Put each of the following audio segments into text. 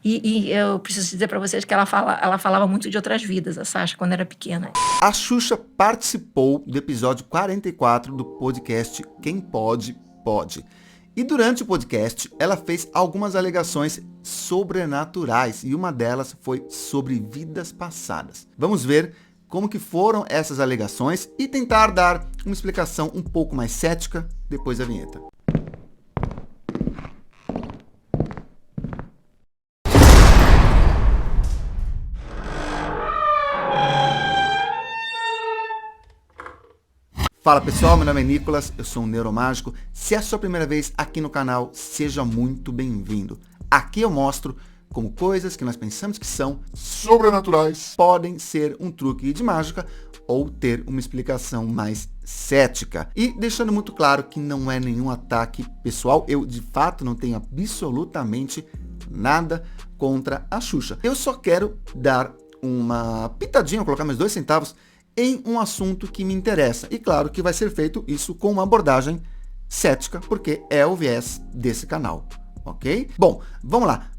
E eu preciso dizer para vocês que ela falava muito de outras vidas, a Sasha, quando era pequena. A Xuxa participou do episódio 44 do podcast Quem Pode, Pode. E durante o podcast, ela fez algumas alegações sobrenaturais e uma delas foi sobre vidas passadas. Vamos ver como que foram essas alegações e tentar dar uma explicação um pouco mais cética depois da vinheta. Fala pessoal, meu nome é Nicolas, eu sou um neuromágico. Se é a sua primeira vez aqui no canal, seja muito bem-vindo. Aqui eu mostro como coisas que nós pensamos que são sobrenaturais podem ser um truque de mágica ou ter uma explicação mais cética. E deixando muito claro que não é nenhum ataque pessoal, eu de fato não tenho absolutamente nada contra a Xuxa. Eu só quero dar uma pitadinha, colocar meus 2 centavos em um assunto que me interessa. E claro que vai ser feito isso com uma abordagem cética, porque é o viés desse canal, ok? Bom, vamos lá.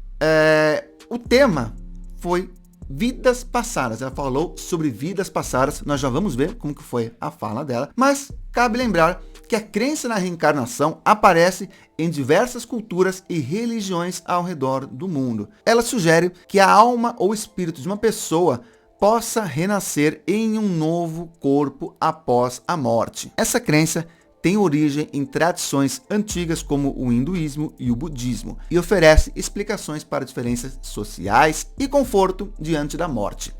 O tema foi vidas passadas. Ela falou sobre vidas passadas. Nós já vamos ver como que foi a fala dela. Mas cabe lembrar que a crença na reencarnação aparece em diversas culturas e religiões ao redor do mundo. Ela sugere que a alma ou espírito de uma pessoa possa renascer em um novo corpo após a morte. Essa crença tem origem em tradições antigas como o hinduísmo e o budismo e oferece explicações para diferenças sociais e conforto diante da morte.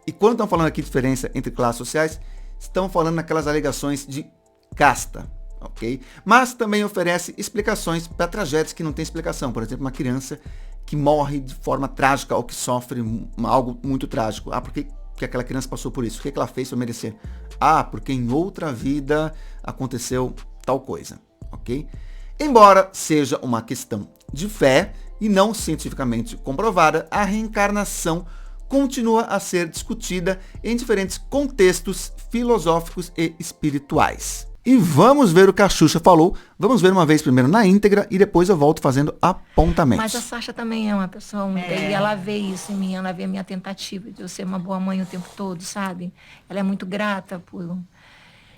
E quando estão falando aqui de diferença entre classes sociais, estão falando naquelas alegações de casta, ok? Mas também oferece explicações para tragédias que não têm explicação. Por exemplo, uma criança que morre de forma trágica ou que sofre algo muito trágico. Ah, por que aquela criança passou por isso? O que ela fez para merecer? Ah, porque em outra vida aconteceu tal coisa, ok? Embora seja uma questão de fé e não cientificamente comprovada, a reencarnação continua a ser discutida em diferentes contextos filosóficos e espirituais. E vamos ver o que a Xuxa falou. Vamos ver uma vez primeiro na íntegra e depois eu volto fazendo apontamentos. Mas a Sasha também é uma pessoa muito... E ela vê isso em mim, ela vê a minha tentativa de eu ser uma boa mãe o tempo todo, sabe? Ela é muito grata por...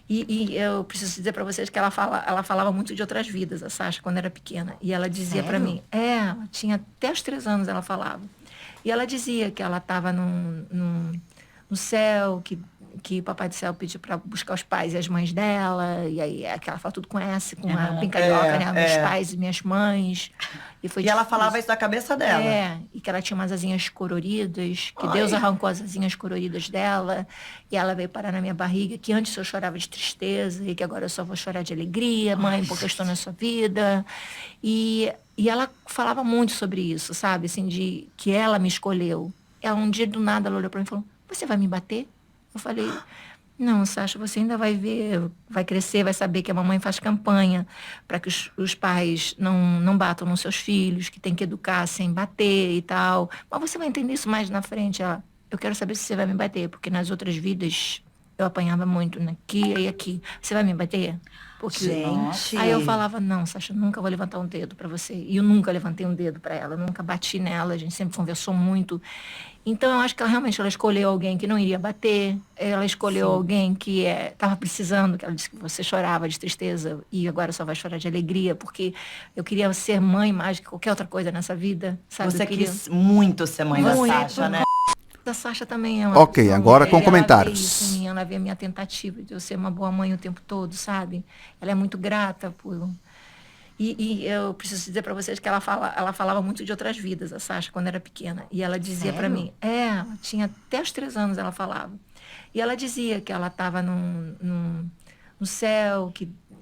E eu preciso dizer para vocês que ela falava muito de outras vidas, a Sasha, quando era pequena. E ela dizia para mim... ela tinha até os 3 anos ela falava. E ela dizia que ela estava no céu, que o Papai do Céu pediu para buscar os pais e as mães dela, e aí que ela fala tudo com S, com a brincalhoca, né? Meus pais e minhas mães. E ela falava isso da cabeça dela. E que ela tinha umas asinhas coloridas, que Deus arrancou as asinhas coloridas dela, e ela veio parar na minha barriga, que antes eu chorava de tristeza, e que agora eu só vou chorar de alegria, mãe, porque eu estou na sua vida. E ela falava muito sobre isso, sabe? Assim, de que ela me escolheu. Ela, um dia, do nada, ela olhou para mim e falou, você vai me bater? Eu falei, não, Sasha, você ainda vai ver, vai crescer, vai saber que a mamãe faz campanha para que os pais não batam nos seus filhos, que tem que educar sem bater e tal. Mas você vai entender isso mais na frente. Eu quero saber se você vai me bater, porque nas outras vidas eu apanhava muito aqui e aqui. Você vai me bater? Porque... Gente. Aí eu falava, não, Sasha, nunca vou levantar um dedo para você. E eu nunca levantei um dedo para ela, nunca bati nela, a gente sempre conversou muito. Então, eu acho que ela escolheu alguém que não iria bater, ela escolheu alguém que estava precisando, que ela disse que você chorava de tristeza e agora só vai chorar de alegria, porque eu queria ser mãe mais que qualquer outra coisa nessa vida, sabe? Você quis muito ser mãe da Sasha, né? A Sasha também é uma Ok, pessoa agora com ela comentários. Vê isso em mim, ela vê a minha tentativa de eu ser uma boa mãe o tempo todo, sabe? Ela é muito grata por... E eu preciso dizer para vocês que ela falava muito de outras vidas, a Sasha, quando era pequena. E ela dizia para mim... ela tinha até os 3 anos ela falava. E ela dizia que ela estava no céu,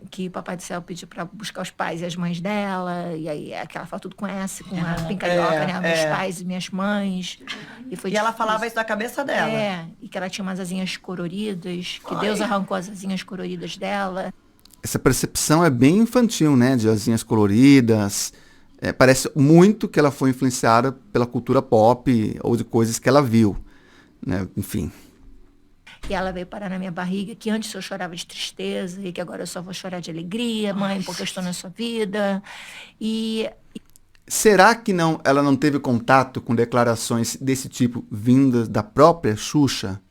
que o Papai do Céu pediu para buscar os pais e as mães dela, e aí que ela fala tudo com S, com a brincalhoca, né? Meus pais e minhas mães. E ela falava isso da cabeça dela. E que ela tinha umas asinhas coloridas, que Deus arrancou as asinhas coloridas dela. Essa percepção é bem infantil, né? De asinhas coloridas. Parece muito que ela foi influenciada pela cultura pop ou de coisas que ela viu, né? Enfim. E ela veio parar na minha barriga, que antes eu chorava de tristeza, e que agora eu só vou chorar de alegria, mãe, porque eu estou na sua vida. será que ela não teve contato com declarações desse tipo vindas da própria Xuxa?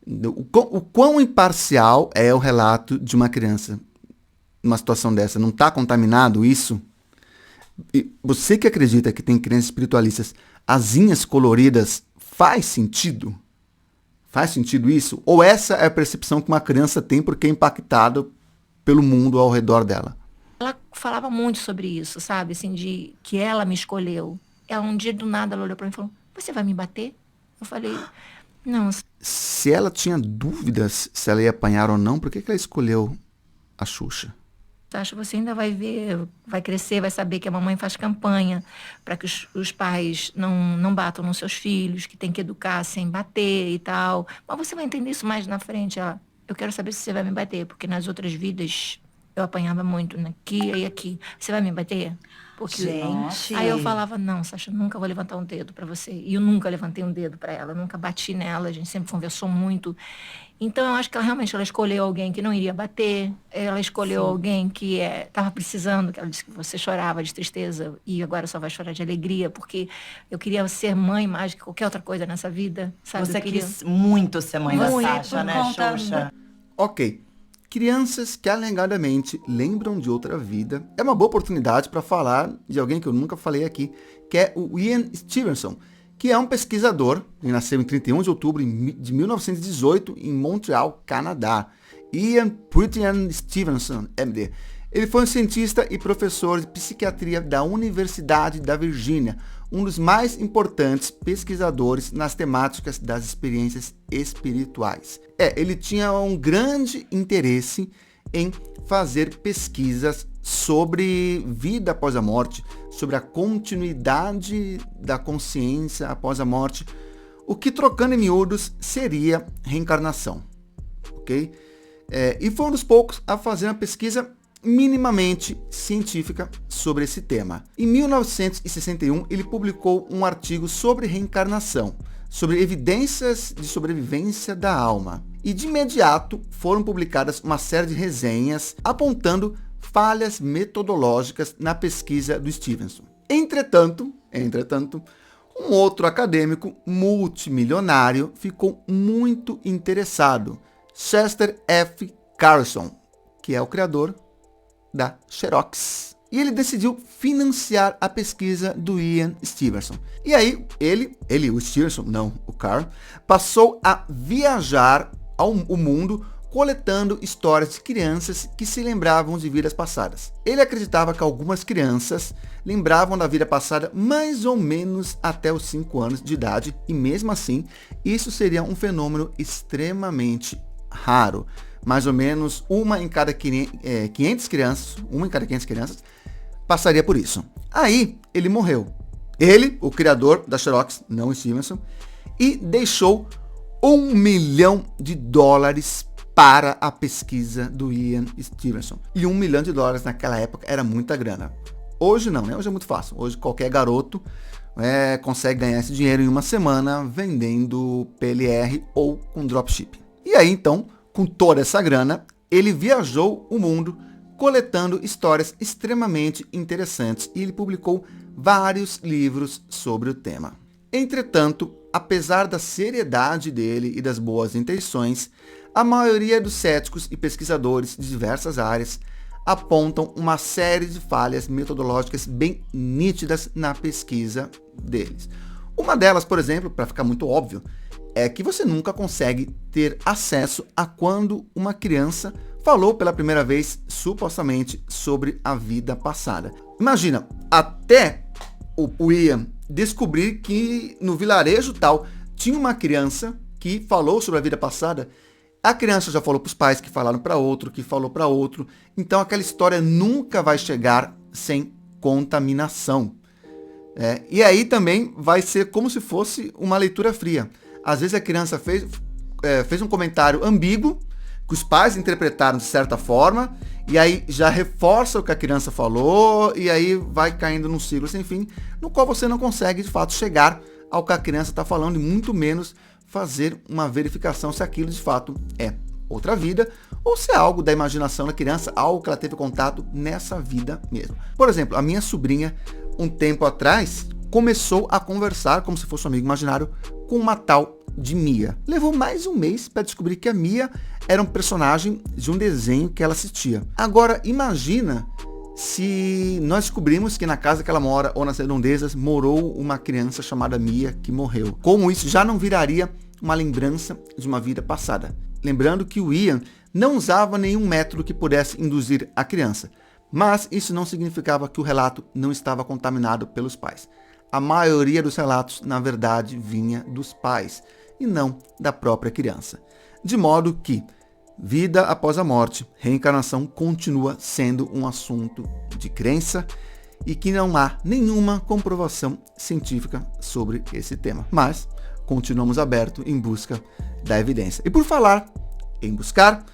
O quão imparcial é o relato de uma criança numa situação dessa? Não está contaminado isso? E você que acredita que tem crianças espiritualistas, asinhas coloridas, faz sentido? Faz sentido isso? Ou essa é a percepção que uma criança tem porque é impactada pelo mundo ao redor dela? Ela falava muito sobre isso, sabe? Assim, de que ela me escolheu. Ela, um dia, do nada, ela olhou pra mim e falou, você vai me bater? Eu falei, não. Se ela tinha dúvidas se ela ia apanhar ou não, por que ela escolheu a Xuxa? Acho que você ainda vai ver, vai crescer, vai saber que a mamãe faz campanha para que os pais não batam nos seus filhos, que tem que educar sem bater e tal. Mas você vai entender isso mais na frente. Ó. Eu quero saber se você vai me bater, porque nas outras vidas eu apanhava muito, aqui e aqui. Você vai me bater? Porque, gente. Aí eu falava, não, Sasha, nunca vou levantar um dedo para você. E eu nunca levantei um dedo para ela, nunca bati nela, a gente sempre conversou muito. Então, eu acho que ela escolheu alguém que não iria bater, ela escolheu alguém que estava precisando, que ela disse que você chorava de tristeza e agora só vai chorar de alegria, porque eu queria ser mãe mais que qualquer outra coisa nessa vida, sabe? Você quis muito ser mãe da Sasha, né, Xuxa? Ok. Crianças que alegadamente lembram de outra vida. É uma boa oportunidade para falar de alguém que eu nunca falei aqui, que é o Ian Stevenson, que é um pesquisador, que nasceu em 31 de outubro de 1918 em Montreal, Canadá. Ian Pritchard Stevenson, MD. Ele foi um cientista e professor de psiquiatria da Universidade da Virgínia, um dos mais importantes pesquisadores nas temáticas das experiências espirituais. Ele tinha um grande interesse em fazer pesquisas sobre vida após a morte, sobre a continuidade da consciência após a morte, o que, trocando em miúdos, seria reencarnação. Ok? E foi um dos poucos a fazer uma pesquisa minimamente científica sobre esse tema. Em 1961, ele publicou um artigo sobre reencarnação, sobre evidências de sobrevivência da alma. E de imediato foram publicadas uma série de resenhas apontando falhas metodológicas na pesquisa do Stevenson. Entretanto, um outro acadêmico multimilionário ficou muito interessado, Chester F. Carlson, que é o criador da Xerox. E ele decidiu financiar a pesquisa do Ian Stevenson. E aí, o Stevenson, não, o Carl, passou a viajar o mundo coletando histórias de crianças que se lembravam de vidas passadas. Ele acreditava que algumas crianças lembravam da vida passada mais ou menos até os 5 anos de idade, e mesmo assim, isso seria um fenômeno extremamente raro. Mais ou menos uma em cada 500 crianças passaria por isso. Aí, ele morreu. Ele, o criador da Xerox, não o Stevenson, e deixou $1 milhão para a pesquisa do Ian Stevenson. E $1 milhão naquela época era muita grana. Hoje não, né? Hoje é muito fácil. Hoje qualquer garoto consegue ganhar esse dinheiro em uma semana vendendo PLR ou com dropship. E aí, então, com toda essa grana, ele viajou o mundo coletando histórias extremamente interessantes e ele publicou vários livros sobre o tema. Entretanto, apesar da seriedade dele e das boas intenções, a maioria dos céticos e pesquisadores de diversas áreas apontam uma série de falhas metodológicas bem nítidas na pesquisa deles. Uma delas, por exemplo, para ficar muito óbvio, é que você nunca consegue ter acesso a quando uma criança falou pela primeira vez, supostamente, sobre a vida passada. Imagina, até o Ian descobrir que no vilarejo tal tinha uma criança que falou sobre a vida passada, a criança já falou para os pais, que falaram para outro, que falou para outro. Então aquela história nunca vai chegar sem contaminação. E aí também vai ser como se fosse uma leitura fria. Às vezes a criança fez um comentário ambíguo, que os pais interpretaram de certa forma, e aí já reforça o que a criança falou, e aí vai caindo num ciclo sem fim, no qual você não consegue, de fato, chegar ao que a criança está falando, e muito menos fazer uma verificação se aquilo, de fato, é outra vida, ou se é algo da imaginação da criança, algo que ela teve contato nessa vida mesmo. Por exemplo, a minha sobrinha um tempo atrás, começou a conversar, como se fosse um amigo imaginário, com uma tal de Mia. Levou mais um mês para descobrir que a Mia era um personagem de um desenho que ela assistia. Agora, imagina se nós descobrimos que na casa que ela mora, ou nas redondezas, morou uma criança chamada Mia que morreu. Como isso já não viraria uma lembrança de uma vida passada. Lembrando que o Ian não usava nenhum método que pudesse induzir a criança. Mas isso não significava que o relato não estava contaminado pelos pais. A maioria dos relatos, na verdade, vinha dos pais e não da própria criança. De modo que vida após a morte, reencarnação continua sendo um assunto de crença e que não há nenhuma comprovação científica sobre esse tema. Mas continuamos abertos em busca da evidência. E por falar em buscar,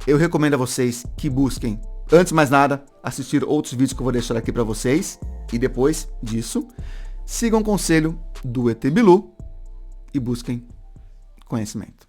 eu recomendo a vocês que busquem, antes de mais nada, assistir outros vídeos que eu vou deixar aqui para vocês. E depois disso, sigam o conselho do ET Bilu e busquem conhecimento.